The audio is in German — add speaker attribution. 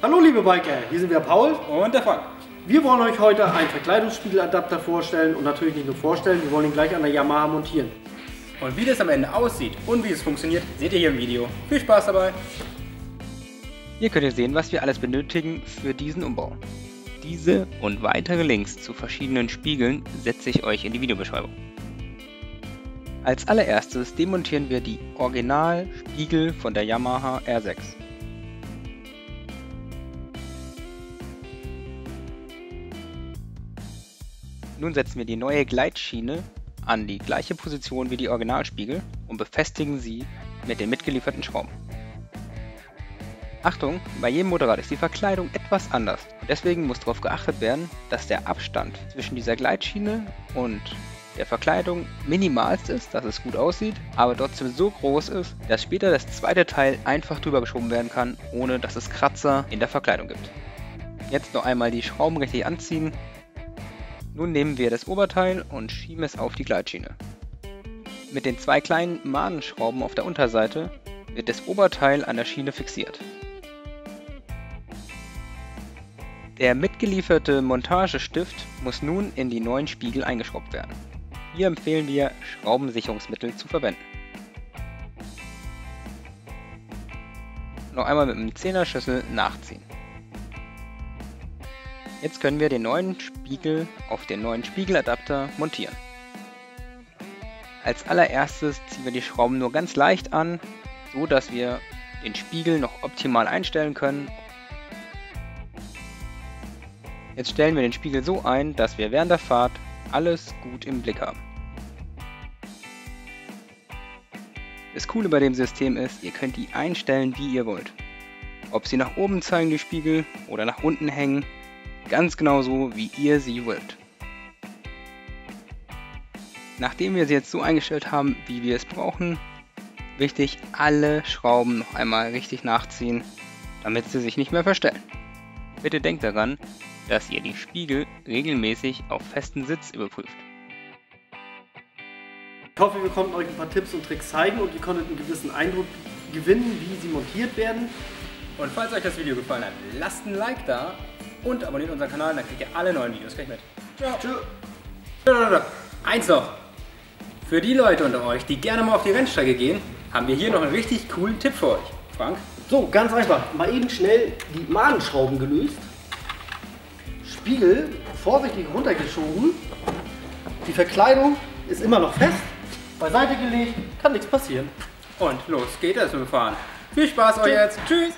Speaker 1: Hallo liebe Biker, hier sind wir Paul
Speaker 2: und der Frank.
Speaker 1: Wir wollen euch heute einen Verkleidungsspiegeladapter vorstellen und natürlich nicht nur vorstellen, wir wollen ihn gleich an der Yamaha montieren.
Speaker 2: Und wie das am Ende aussieht und wie es funktioniert, seht ihr hier im Video. Viel Spaß dabei!
Speaker 3: Hier könnt ihr sehen, was wir alles benötigen für diesen Umbau. Diese und weitere Links zu verschiedenen Spiegeln setze ich euch in die Videobeschreibung. Als allererstes demontieren wir die Originalspiegel von der Yamaha R6. Nun setzen wir die neue Gleitschiene an die gleiche Position wie die Originalspiegel und befestigen sie mit den mitgelieferten Schrauben. Achtung, bei jedem Motorrad ist die Verkleidung etwas anders und deswegen muss darauf geachtet werden, dass der Abstand zwischen dieser Gleitschiene und der Verkleidung minimalst ist, dass es gut aussieht, aber trotzdem so groß ist, dass später das zweite Teil einfach drüber geschoben werden kann, ohne dass es Kratzer in der Verkleidung gibt. Jetzt noch einmal die Schrauben richtig anziehen. Nun nehmen wir das Oberteil und schieben es auf die Gleitschiene. Mit den zwei kleinen Mahnenschrauben auf der Unterseite wird das Oberteil an der Schiene fixiert. Der mitgelieferte Montagestift muss nun in die neuen Spiegel eingeschraubt werden. Hier empfehlen wir, Schraubensicherungsmittel zu verwenden. Noch einmal mit einem Zehnerschlüssel nachziehen. Jetzt können wir den neuen Spiegel auf den neuen Spiegeladapter montieren. Als allererstes ziehen wir die Schrauben nur ganz leicht an, so dass wir den Spiegel noch optimal einstellen können. Jetzt stellen wir den Spiegel so ein, dass wir während der Fahrt alles gut im Blick haben. Das Coole bei dem System ist, ihr könnt die einstellen, wie ihr wollt. Ob sie nach oben zeigen, die Spiegel, oder nach unten hängen, ganz genau so, wie ihr sie wollt. Nachdem wir sie jetzt so eingestellt haben, wie wir es brauchen, wichtig, alle Schrauben noch einmal richtig nachziehen, damit sie sich nicht mehr verstellen. Bitte denkt daran, dass ihr die Spiegel regelmäßig auf festen Sitz überprüft.
Speaker 1: Ich hoffe, wir konnten euch ein paar Tipps und Tricks zeigen und ihr konntet einen gewissen Eindruck gewinnen, wie sie montiert werden.
Speaker 2: Und falls euch das Video gefallen hat, lasst ein Like da und abonniert unseren Kanal, dann kriegt ihr alle neuen Videos gleich mit. Ciao! Tschüss! Eins noch! Für die Leute unter euch, die gerne mal auf die Rennstrecke gehen, haben wir hier noch einen richtig coolen Tipp für euch. Frank?
Speaker 1: So, ganz einfach. Mal eben schnell die Mahnenschrauben gelöst. Spiegel vorsichtig runtergeschoben. Die Verkleidung ist immer noch fest. Beiseite gelegt, kann nichts passieren.
Speaker 2: Und los geht es mit dem Fahren. Viel Spaß euch jetzt. Tschüss!